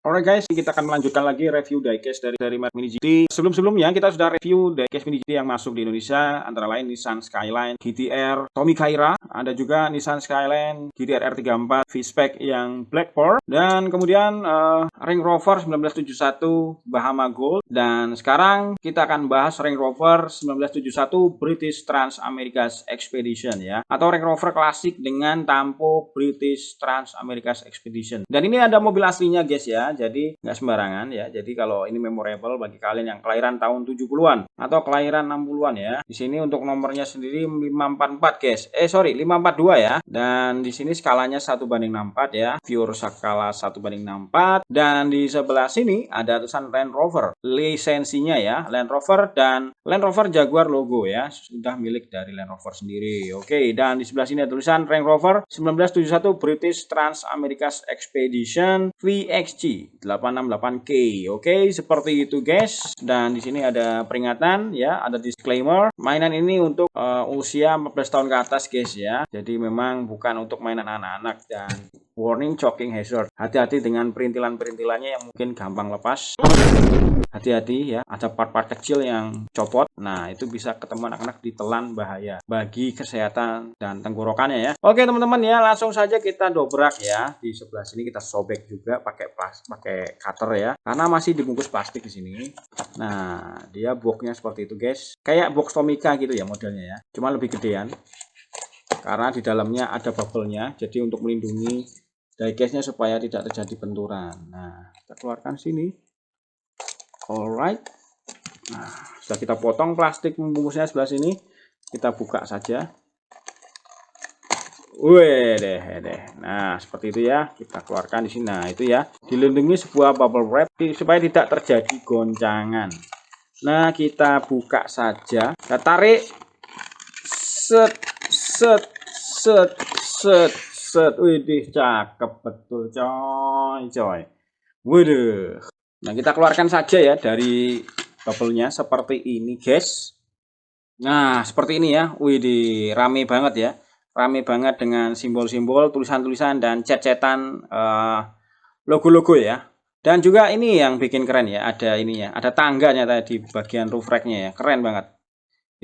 Alright guys, kita akan melanjutkan lagi review diecast dari Merek Mini GT. Sebelum-sebelumnya kita sudah review diecast Mini GT yang masuk di Indonesia, antara lain Nissan Skyline, GT-R, Tomy Kaira, ada juga Nissan Skyline, GT-R R34, V-Spec yang Black Pearl, dan kemudian Range Rover 1971 Bahama Gold. Dan sekarang kita akan bahas Range Rover 1971 British Trans America's Expedition ya, atau Range Rover klasik dengan tampo British Trans America's Expedition. Dan ini ada mobil aslinya guys ya. Jadi nggak sembarangan ya. Jadi kalau ini memorable bagi kalian yang kelahiran tahun 70-an atau kelahiran 60-an ya. Di sini untuk nomornya sendiri 544 guys. 542 ya. Dan di sini skalanya 1:64 ya. Pure skala 1:64. Dan di sebelah sini ada tulisan Land Rover. Lisensinya ya, Land Rover dan Land Rover Jaguar logo ya. Sudah milik dari Land Rover sendiri. Oke, dan di sebelah sini ada tulisan Range Rover 1971 British Trans America's Expedition VXG 868K. Oke, seperti itu guys. Dan di sini ada peringatan ya, ada disclaimer. Mainan ini untuk usia 14 tahun ke atas guys ya. Jadi memang bukan untuk mainan anak-anak. Dan warning choking hazard. Hati-hati dengan perintilan-perintilannya yang mungkin gampang lepas. Hati-hati ya, ada part-part kecil yang copot. Nah, itu bisa ketemu anak-anak ditelan, bahaya bagi kesehatan dan tenggorokannya ya. Oke teman-teman ya, langsung saja kita dobrak ya. Di sebelah sini kita sobek juga pakai cutter ya, karena masih dibungkus plastik di sini. Nah, dia boxnya seperti itu guys. Kayak box Tomica gitu ya modelnya ya. Cuma lebih gedean. Karena di dalamnya ada bubble-nya, jadi untuk melindungi diecast-nya supaya tidak terjadi benturan. Nah, kita keluarkan sini. Alright, nah sudah kita potong plastik pembungkusnya sebelah sini, kita buka saja. Deh. Nah seperti itu ya, kita keluarkan di sini. Nah itu ya, dilindungi sebuah bubble wrap supaya tidak terjadi goncangan. Nah kita buka saja, kita tarik, set. Widih, cakep betul coy. Waduh. Nah, kita keluarkan saja ya dari bubble-nya seperti ini, guys. Nah, seperti ini ya. Widih, rame banget ya. Rame banget dengan simbol-simbol, tulisan-tulisan dan cat-catan logo-logo ya. Dan juga ini yang bikin keren ya, ada ininya, ada tangganya tadi di bagian roof rack-nya ya. Keren banget.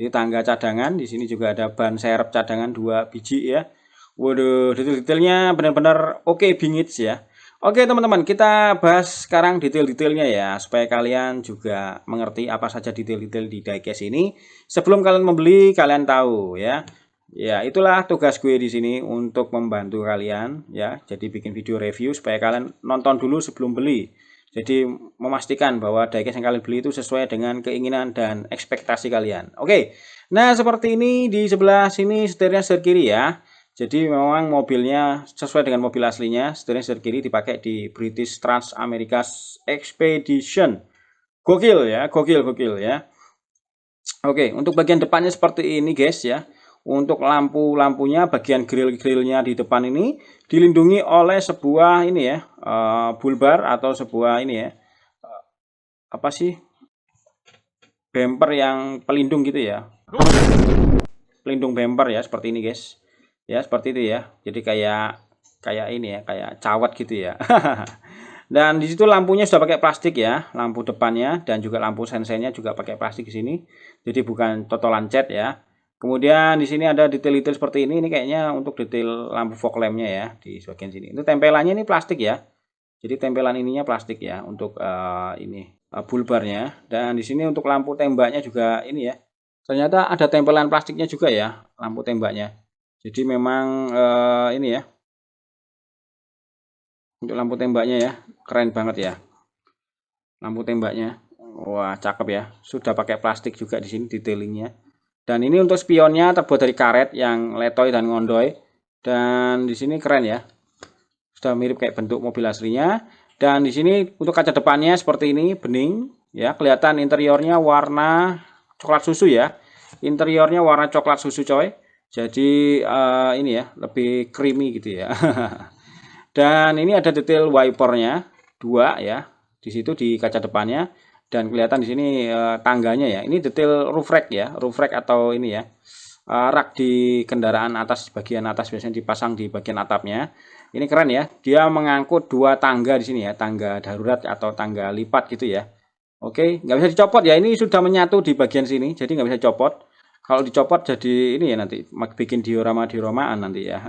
Jadi tangga cadangan, di sini juga ada ban serep cadangan 2 biji ya. Waduh, detail-detailnya benar-benar oke, bingit ya. Oke teman-teman, kita bahas sekarang detail-detailnya ya, supaya kalian juga mengerti apa saja detail-detail di diecast ini. Sebelum kalian membeli, kalian tahu ya. Ya, itulah tugas gue di sini untuk membantu kalian ya. Jadi bikin video review supaya kalian nonton dulu sebelum beli. Jadi memastikan bahwa diecast yang kalian beli itu sesuai dengan keinginan dan ekspektasi kalian. Oke. Nah, seperti ini di sebelah sini setirnya setir kiri ya. Jadi memang mobilnya sesuai dengan mobil aslinya, setirnya setir kiri dipakai di British Trans America's Expedition. Gokil ya, gokil ya. Oke, untuk bagian depannya seperti ini guys ya. Untuk lampu-lampunya, bagian grill-grillnya di depan ini dilindungi oleh sebuah ini ya, bulbar atau sebuah ini ya, apa sih, bumper yang pelindung gitu ya. Pelindung bumper ya, seperti ini guys. Ya seperti itu ya, jadi kayak ini ya, kayak cawat gitu ya. Dan disitu lampunya sudah pakai plastik ya, lampu depannya dan juga lampu sensennya juga pakai plastik di sini, jadi bukan totolan cat ya. Kemudian di sini ada detail-detail seperti ini kayaknya untuk detail lampu fog lampnya ya, di bagian sini. Itu tempelannya ini plastik ya, jadi tempelan ininya plastik ya untuk ini bulbarnya. Dan di sini untuk lampu tembaknya juga ini ya, ternyata ada tempelan plastiknya juga ya, lampu tembaknya. Jadi memang ini ya, untuk lampu tembaknya ya, keren banget ya, lampu tembaknya. Wah cakep ya, sudah pakai plastik juga di sini detailingnya. Dan ini untuk spionnya terbuat dari karet yang letoy dan ngondoy. Dan di sini keren ya, sudah mirip kayak bentuk mobil aslinya. Dan di sini untuk kaca depannya seperti ini, bening ya, kelihatan interiornya warna coklat susu ya, interiornya warna coklat susu coy. Jadi ini ya, lebih creamy gitu ya. Dan ini ada detail wipernya 2 ya, di situ di kaca depannya. Dan kelihatan di sini tangganya ya. Ini detail roof rack ya, roof rack atau ini ya, rak di kendaraan atas, bagian atas biasanya dipasang di bagian atapnya. Ini keren ya, dia mengangkut dua tangga di sini ya, tangga darurat atau tangga lipat gitu ya. Oke, nggak bisa dicopot ya, ini sudah menyatu di bagian sini, jadi nggak bisa dicopot. Kalau dicopot jadi ini ya nanti bikin dioramaan nanti ya.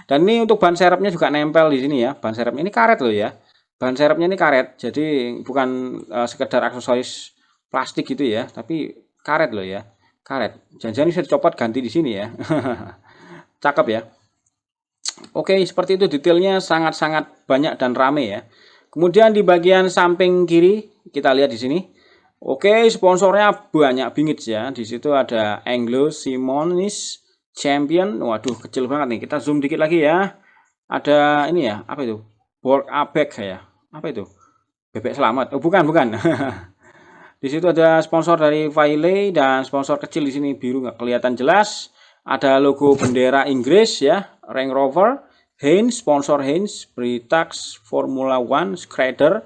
Dan ini untuk ban serepnya juga nempel di sini ya. Ban serepnya ini karet loh ya. Ban serepnya ini karet, jadi bukan sekedar aksesoris plastik gitu ya, tapi karet loh ya. Karet. Jangan-jangan bisa dicopot ganti di sini ya. Cakep ya. Oke, seperti itu detailnya sangat-sangat banyak dan rame ya. Kemudian di bagian samping kiri kita lihat di sini. Oke, sponsornya banyak bingit ya. Di situ ada Anglo Simonis Champion. Waduh, kecil banget nih. Kita zoom dikit lagi ya. Ada ini ya, apa itu? Borg Abek ya. Apa itu? Bebek selamat. Oh, bukan, bukan. Di situ ada sponsor dari Vaile dan sponsor kecil di sini biru nggak kelihatan jelas. Ada logo bendera Inggris ya, Range Rover, Heinz, sponsor Heinz, Britax, Formula One, Schrader,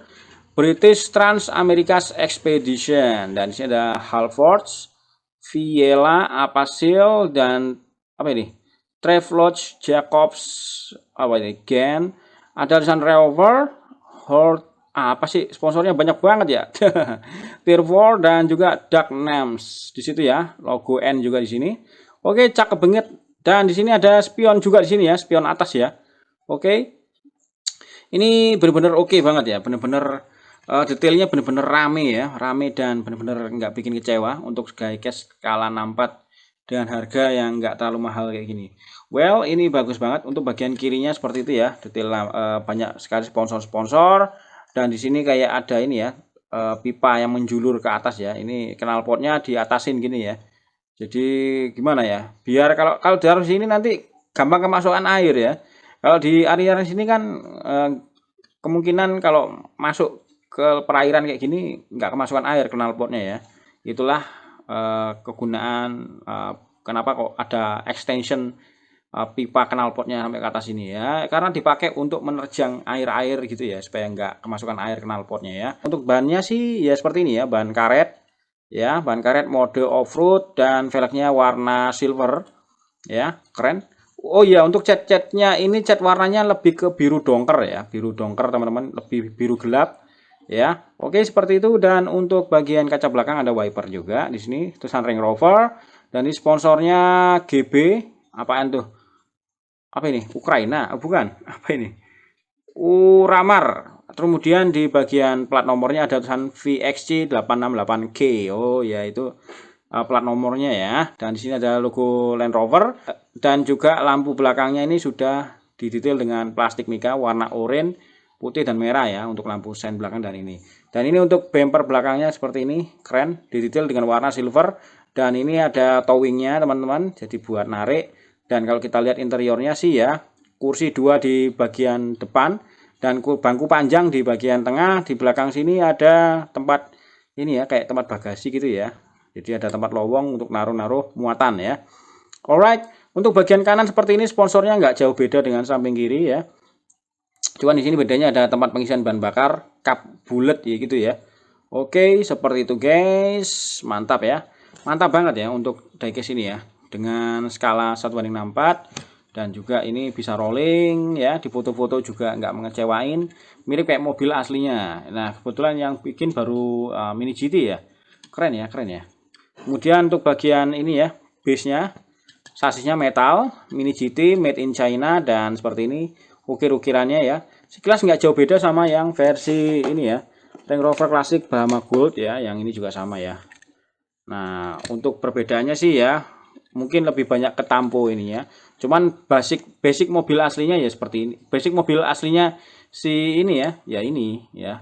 British Trans America's Expedition, dan di sini ada Halfords, Viela, Apasil, dan apa ini? Travelodge, Jacobs, apa ini? Gen, ada tulisan Rover, Hort, apa sih sponsornya banyak banget ya. Tier 4 dan juga Dark Names di situ ya, logo N juga di sini. Oke, cakep banget. Dan di sini ada spion juga di sini ya, spion atas ya. Oke. Ini benar-benar oke banget ya, benar-benar detailnya benar-benar rame ya, rame dan benar-benar nggak bikin kecewa untuk diecast skala 64 dengan harga yang nggak terlalu mahal kayak gini. Well, ini bagus banget untuk bagian kirinya seperti itu ya, detail banyak sekali sponsor-sponsor dan di sini kayak ada ini ya, pipa yang menjulur ke atas ya. Ini knalpotnya di atasin gini ya. Jadi gimana ya? Biar kalau di sini nanti gampang kemasukan air ya. Kalau di area sini kan kemungkinan kalau masuk ke perairan kayak gini nggak kemasukan air knalpotnya ya. Itulah kegunaan kenapa kok ada extension pipa knalpotnya sampai ke atas ini ya. Karena dipakai untuk menerjang air-air gitu ya supaya nggak kemasukan air knalpotnya ya. Untuk bannya sih ya seperti ini ya, ban karet. Ya, ban karet mode off-road dan velgnya warna silver. Ya, keren. Oh iya, untuk cat-catnya ini cat warnanya lebih ke biru dongker ya, biru dongker teman-teman, lebih biru gelap. Ya, oke seperti itu. Dan untuk bagian kaca belakang ada wiper juga di sini, tulisan Range Rover. Dan ini sponsornya GB, apaan tuh? Apa ini? Ukraina? Oh, bukan, apa ini? Uramar. Kemudian di bagian plat nomornya ada tulisan VXC 868K. Oh ya, itu plat nomornya ya. Dan di sini ada logo Land Rover dan juga lampu belakangnya ini sudah didetail dengan plastik mika warna oranye, putih dan merah ya untuk lampu sen belakang dan ini. Dan ini untuk bumper belakangnya seperti ini, keren, didetail dengan warna silver dan ini ada towingnya teman-teman. Jadi buat narik. Dan kalau kita lihat interiornya sih ya, kursi 2 di bagian depan dan bangku panjang di bagian tengah. Di belakang sini ada tempat ini ya, kayak tempat bagasi gitu ya. Jadi ada tempat lowong untuk naruh-naruh muatan ya. Alright, untuk bagian kanan seperti ini sponsornya nggak jauh beda dengan samping kiri ya. Cuman di sini bedanya ada tempat pengisian bahan bakar, kap bulat ya gitu ya. Oke, seperti itu guys. Mantap ya. Mantap banget ya untuk diecast ini ya. Dengan skala 1:64 dan juga ini bisa rolling ya, di foto-foto juga nggak mengecewain, mirip kayak mobil aslinya. Nah kebetulan yang bikin baru Mini GT ya, keren ya, keren ya. Kemudian untuk bagian ini ya, base nya sasisnya metal, Mini GT made in China dan seperti ini ukir-ukirannya ya, sekilas nggak jauh beda sama yang versi ini ya, Range Rover Classic Bahama Gold ya, yang ini juga sama ya. Nah untuk perbedaannya sih ya, mungkin lebih banyak ke tampo ini ya. Cuman basic mobil aslinya ya seperti ini. Basic mobil aslinya si ini ya ini ya.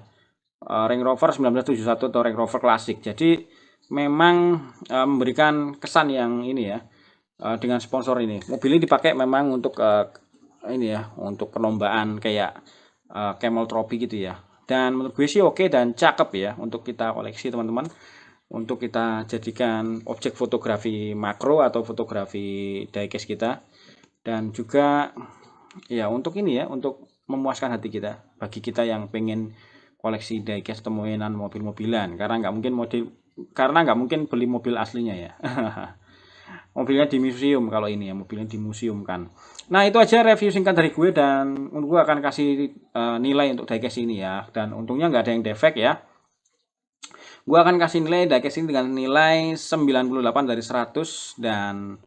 Range Rover 1971 atau Range Rover Classic. Jadi memang memberikan kesan yang ini ya. Dengan sponsor ini. Mobil ini dipakai memang untuk ini ya, untuk perlombaan kayak Camel Trophy gitu ya. Dan menurut gue sih oke dan cakep ya untuk kita koleksi teman-teman. Untuk kita jadikan objek fotografi makro atau fotografi diecast kita, dan juga ya untuk ini ya, untuk memuaskan hati kita bagi kita yang pengen koleksi diecast atau mainan mobil-mobilan, karena nggak mungkin beli mobil aslinya ya. mobilnya di museum. Kalau ini ya mobilnya di museum kan. Nah itu aja review singkat dari gue, dan gue akan kasih nilai untuk diecast ini ya. Dan untungnya nggak ada yang defect ya. Gue akan kasih nilai diecast ini dengan nilai 98 dari 100. Dan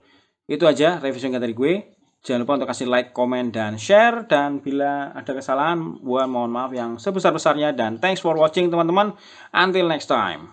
itu aja review singkat dari gue. Jangan lupa untuk kasih like, komen, dan share. Dan bila ada kesalahan, gue mohon maaf yang sebesar-besarnya. Dan thanks for watching teman-teman. Until next time.